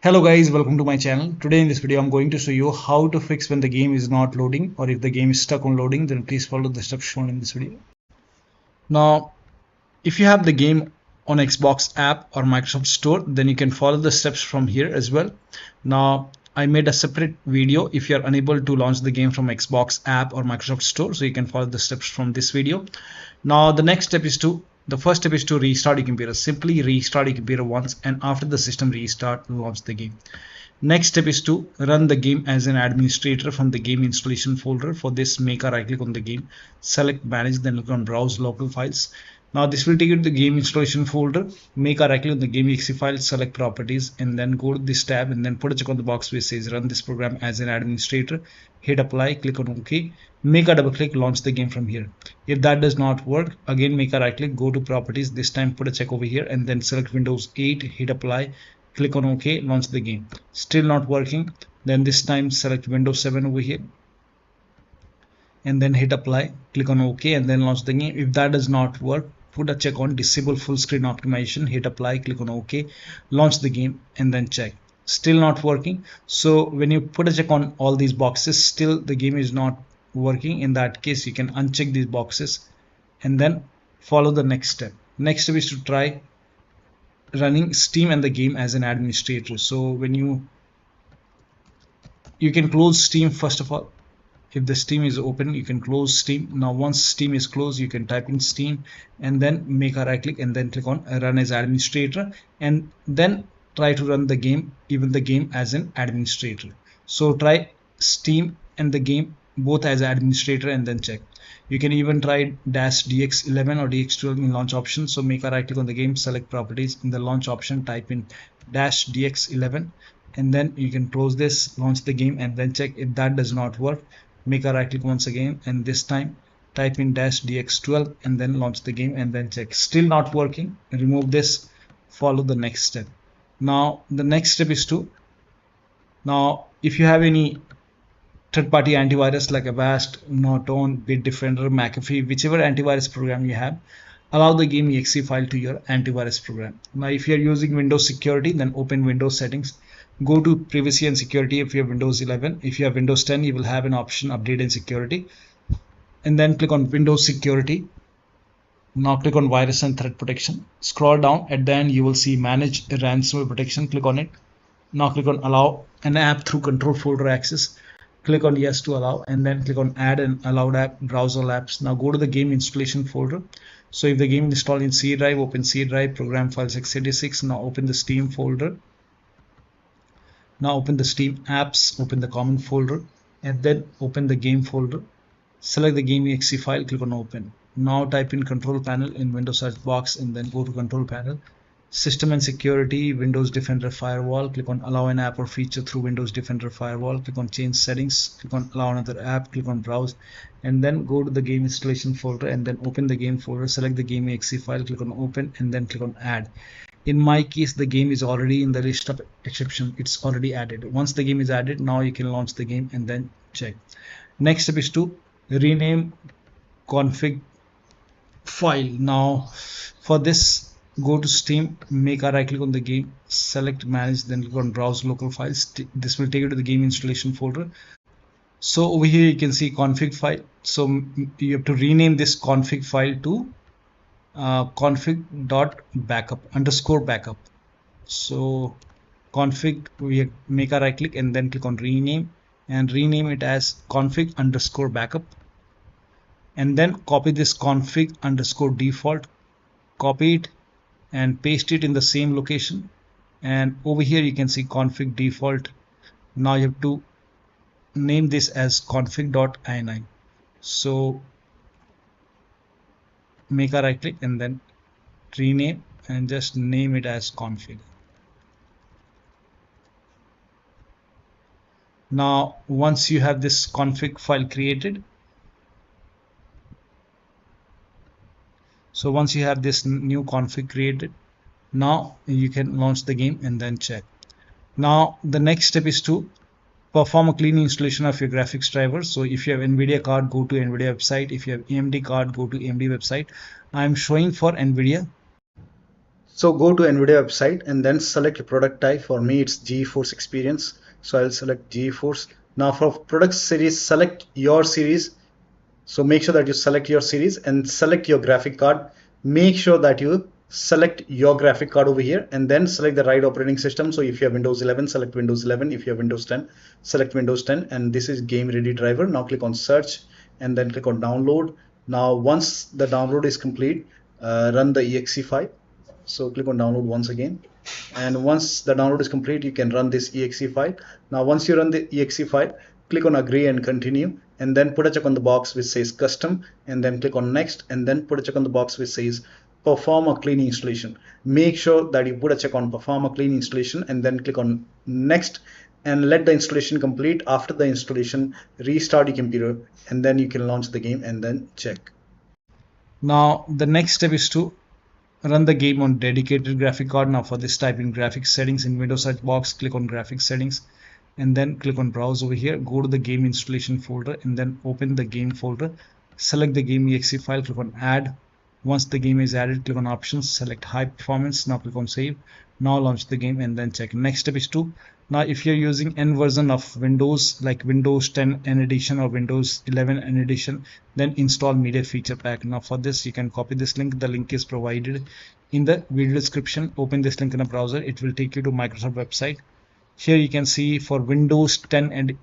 Hello guys, welcome to my channel. Today in this video I'm going to show you how to fix when the game is not loading, or if the game is stuck on loading, then please follow the steps shown in this video. Now if you have the game on Xbox app or Microsoft Store, then you can follow the steps from here as well. Now I made a separate video if you are unable to launch the game from Xbox app or Microsoft Store, so you can follow the steps from this video. Now the first step is to restart your computer. Simply restart your computer once, and after the system restart, launch the game. Next step is to run the game as an administrator from the game installation folder. For this, make a right click on the game, select manage, then click on browse local files. Now this will take you to the game installation folder. Make a right click on the game exe file, select properties, and then go to this tab and then put a check on the box which says run this program as an administrator. Hit apply, click on OK. Make a double click, launch the game from here. If that does not work, again make a right click, go to properties, this time put a check over here and then select Windows 8, hit apply, click on OK, launch the game. Still not working, then this time select Windows 7 over here and then hit apply, click on OK and then launch the game. If that does not work, put a check on disable full screen optimization, hit apply, click on OK, launch the game and then check. Still not working. So when you put a check on all these boxes, still the game is not working. In that case, you can uncheck these boxes and then follow the next step. Next step is to try running Steam and the game as an administrator. So when you can close Steam first of all. If the Steam is open, you can close Steam. Now once Steam is closed, you can type in Steam and then make a right click and then click on run as administrator, and then try to run the game, even the game as an administrator. So try Steam and the game both as administrator and then check. You can even try -dx11 or dx12 in launch option. So make a right click on the game, select properties, in the launch option type in -dx11 and then you can close this, launch the game and then check. If that does not work, make a right click once again and this time type in -dx12 and then launch the game and then check. Still not working, remove this, follow the next step. Now the next step is to, now if you have any third-party antivirus like Avast, Norton, Bitdefender, McAfee, whichever antivirus program you have, allow the game exe file to your antivirus program. Now if you are using Windows security, then open Windows settings, go to privacy and security if you have Windows 11. If you have Windows 10, you will have an option update and security, and then click on Windows security. Now click on virus and threat protection. Scroll down, at the end you will see manage ransomware protection. Click on it. Now click on allow an app through control folder access. Click on yes to allow and then click on add an allowed app, browser apps. Now go to the game installation folder. So if the game is installed in C drive, open C drive, program files x86. Now open the Steam folder. Now open the Steam apps, open the common folder and then open the game folder. Select the game exe file, click on open. Now type in control panel in Windows search box and then go to control panel, system and security, Windows Defender firewall. Click on allow an app or feature through Windows Defender firewall. Click on change settings, click on allow another app, click on browse and then go to the game installation folder and then open the game folder. Select the game exe file, click on open and then click on add. In my case, the game is already in the list of exception. It's already added. Once the game is added, now you can launch the game and then check. Next step is to rename config file. Now for this, go to Steam, make a right click on the game, select manage, then click on browse local files. This will take you to the game installation folder. So over here you can see config file. So you have to rename this config file to config.backup_backup. So config, we make a right click and then click on rename and rename it as config_backup, and then copy this config_default, copy it and paste it in the same location, and over here you can see config default. Now you have to name this as config.ini. So make a right click and then rename and just name it as config. Now once you have this config file created, so once you have this new config created, now you can launch the game and then check. Now the next step is to perform a clean installation of your graphics driver. So if you have NVIDIA card, go to NVIDIA website. If you have AMD card, go to AMD website. I'm showing for NVIDIA. So go to NVIDIA website and then select your product type. For me, it's GeForce Experience. So I'll select GeForce. Now for product series, select your series. So make sure that you select your series and select your graphic card. Make sure that you select your graphic card over here and then select the right operating system. So if you have Windows 11, select Windows 11. If you have Windows 10, select Windows 10. And this is game ready driver. Now click on search and then click on download. Now once the download is complete, run the exe file. So click on download once again. And once the download is complete, you can run this exe file. Now once you run the exe file, click on agree and continue, and then put a check on the box which says custom, and then click on next, and then put a check on the box which says perform a clean installation. Make sure that you put a check on perform a clean installation and then click on next and let the installation complete. After the installation, restart your computer and then you can launch the game and then check. Now the next step is to run the game on dedicated graphic card. Now for this, type in graphics settings in Windows search box, click on graphics settings and then click on browse over here. Go to the game installation folder and then open the game folder. Select the game exe file, click on add. Once the game is added, click on options, select high performance. Now click on save. Now launch the game and then check. Next step is to, now if you're using N version of Windows like Windows 10 N edition or Windows 11 N edition, then install media feature pack. Now for this, you can copy this link. The link is provided in the video description. Open this link in a browser. It will take you to Microsoft website. Here you can see for Windows 10, and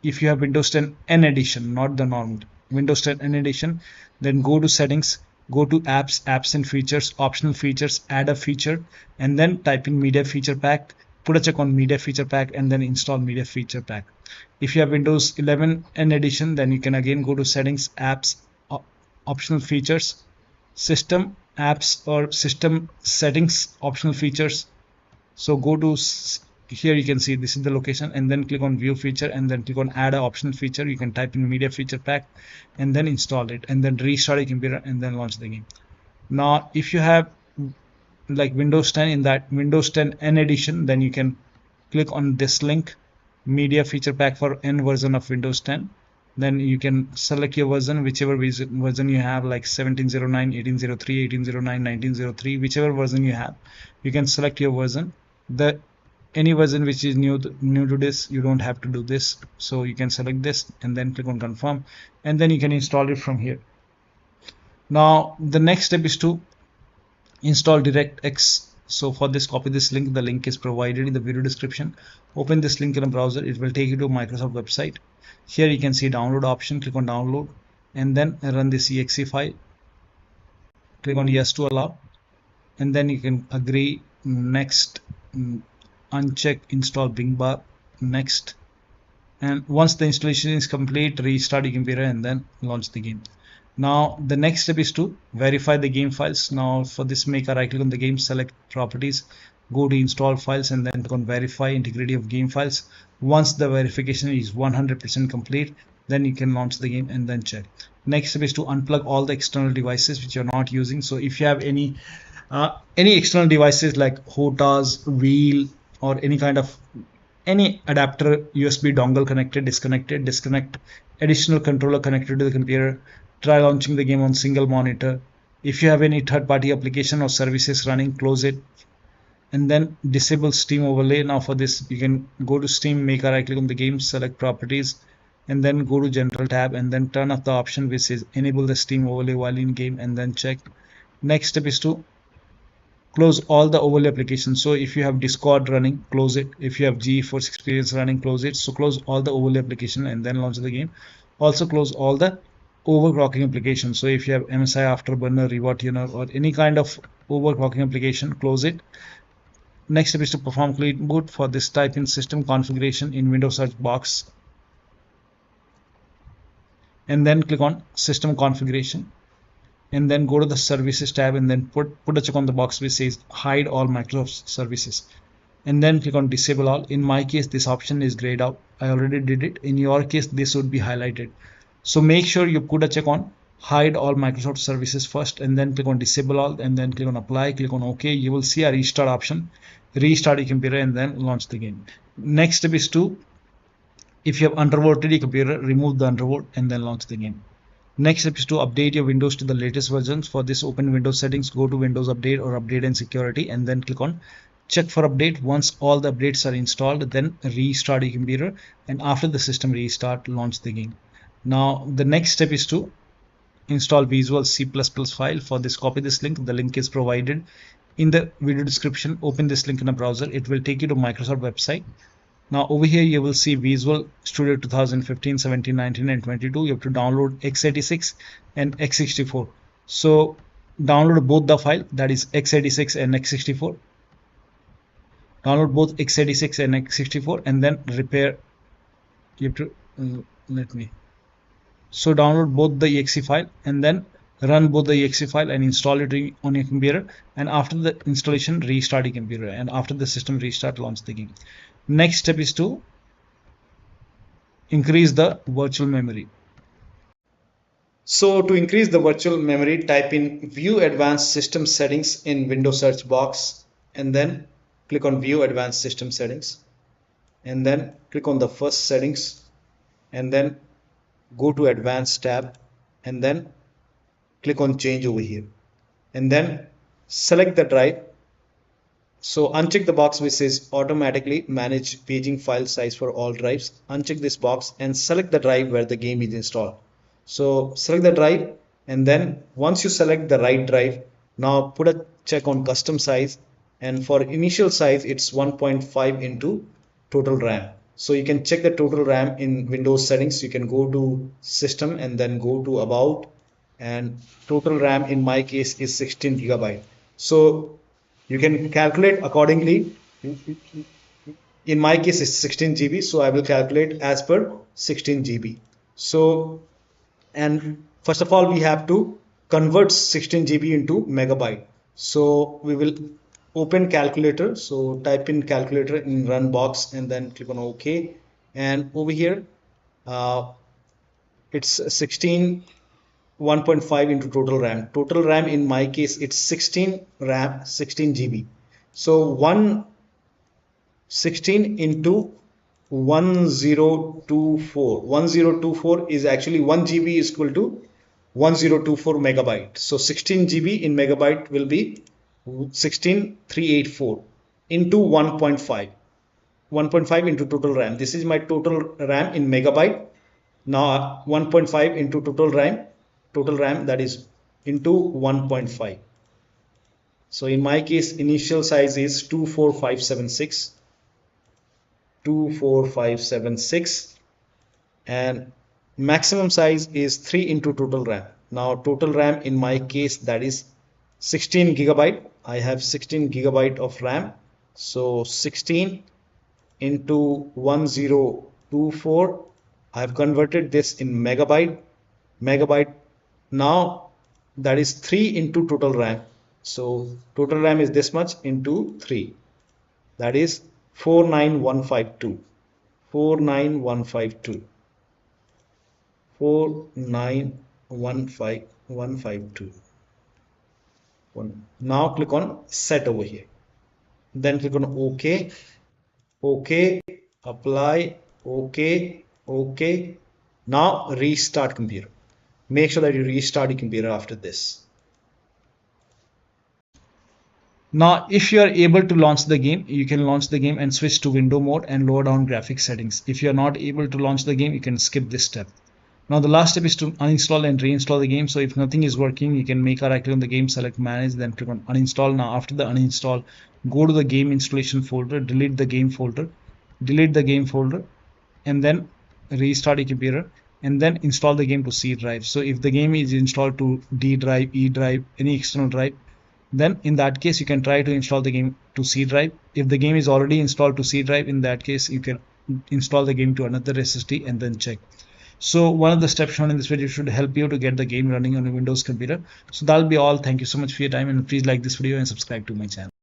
if you have Windows 10 N edition, not the normal Windows 10 N edition, then go to settings, go to apps and features, optional features, add a feature, and then type in media feature pack. Put a check on media feature pack and then install media feature pack. If you have Windows 11 N edition, then you can again go to settings, apps, optional features, system apps or system settings, optional features. So go to here, you can see this is the location, and then click on view feature and then click on add a optional feature. You can type in media feature pack and then install it and then restart your computer and then launch the game. Now if you have like Windows 10 in that Windows 10 N edition, then you can click on this link, media feature pack for N version of Windows 10. Then you can select your version, whichever version you have, like 1709, 1803, 1809, 1903, whichever version you have, you can select your version. Any version which is new to this, you don't have to do this. So you can select this and then click on confirm, and then you can install it from here. Now the next step is to install DirectX. So for this, copy this link. The link is provided in the video description. Open this link in a browser. It will take you to Microsoft website. Here you can see download option. Click on download and then run this exe file. Click on yes to allow, and then you can agree, next, uncheck install Bing bar, next, and once the installation is complete, restart your computer and then launch the game. Now the next step is to verify the game files. Now for this, make a right click on the game, select properties, go to install files and then click on verify integrity of game files. Once the verification is 100% complete, then you can launch the game and then check. Next step is to unplug all the external devices which you're not using. So if you have any external devices like HOTAS, wheel, or any kind of any adapter, USB dongle connected, disconnect additional controller connected to the computer. Try launching the game on single monitor. If you have any third-party application or services running, close it and then disable Steam overlay. Now for this, you can go to Steam, make a right click on the game, select properties and then go to general tab and then turn off the option which says enable the Steam overlay while in game and then check. Next step is to close all the overlay applications. So if you have Discord running, close it. If you have GeForce Experience running, close it. So close all the overlay application and then launch the game. Also close all the overclocking applications. So if you have MSI Afterburner, Reward Tuner, or any kind of overclocking application, close it. Next step is to perform clean boot. For this, type in system configuration in Windows search box and then click on system configuration and then go to the services tab and then put a check on the box which says hide all Microsoft services and then click on disable all. In my case, this option is grayed out. I already did it. In your case, this would be highlighted. So make sure you put a check on hide all Microsoft services first and then click on disable all and then click on apply, click on OK. You will see a restart option. Restart your computer and then launch the game. Next step is to, if you have undervolted your computer, remove the undervolt and then launch the game. Next step is to update your Windows to the latest versions. For this, open Windows settings, go to Windows Update or Update and Security, and then click on check for update. Once all the updates are installed, then restart your computer, and after the system restart, launch the game. Now the next step is to install Visual C++ file. For this, copy this link. The link is provided in the video description. Open this link in a browser. It will take you to Microsoft website. Now over here you will see Visual Studio 2015, 17, 19 and 22. You have to download x86 and x64. So download both the file, that is x86 and x64. Download both x86 and x64 and then repair. You have to so download both the exe file and then run both the exe file and install it on your computer, and after the installation restart your computer, and after the system restart, launch the game. Next step is to increase the virtual memory. So to increase the virtual memory, type in View Advanced System Settings in Windows search box, and then click on View Advanced System Settings, and then click on the first settings, and then go to Advanced tab, and then click on Change over here, and then select the drive. So uncheck the box which says automatically manage paging file size for all drives. Uncheck this box and select the drive where the game is installed. So select the drive, and then once you select the right drive, now put a check on custom size, and for initial size it's 1.5 into total RAM. So you can check the total RAM in Windows settings. You can go to system and then go to about, and total RAM in my case is 16 GB. So you can calculate accordingly. In my case it's 16 GB, so I will calculate as per 16 GB. So, and first of all we have to convert 16 GB into megabyte. So we will open calculator. So type in calculator in run box and then click on OK, and over here it's 1.5 into total RAM. Total RAM in my case it's 16 GB. So 16 into 1024 is actually 1 GB is equal to 1024 megabyte. So 16 GB in megabyte will be 16384 into 1.5 into total RAM. This is my total RAM in megabyte. Now 1.5 into total RAM, that is into 1.5. So in my case initial size is 24576 and maximum size is 3 into total RAM. Now total RAM in my case, that is 16 GB. I have 16 GB of RAM. So 16 into 1024, I have converted this in megabyte. Now that is 3 into total RAM. So total RAM is this much into 3, that is 49152. 49152. Now click on set over here, then click on OK, apply, OK. Now restart computer. Make sure that you restart your computer after this. Now if you are able to launch the game, you can launch the game and switch to window mode and lower down graphics settings. If you are not able to launch the game, you can skip this step. Now the last step is to uninstall and reinstall the game. So if nothing is working, you can make a right click on the game, select manage, then click on uninstall. Now after the uninstall, go to the game installation folder, delete the game folder, and then restart your computer and then install the game to C drive. So if the game is installed to D drive, E drive, any external drive, then in that case you can try to install the game to C drive. If the game is already installed to C drive, in that case you can install the game to another SSD and then check. So one of the steps shown in this video should help you to get the game running on a Windows computer. So that'll be all. Thank you so much for your time, and please like this video and subscribe to my channel.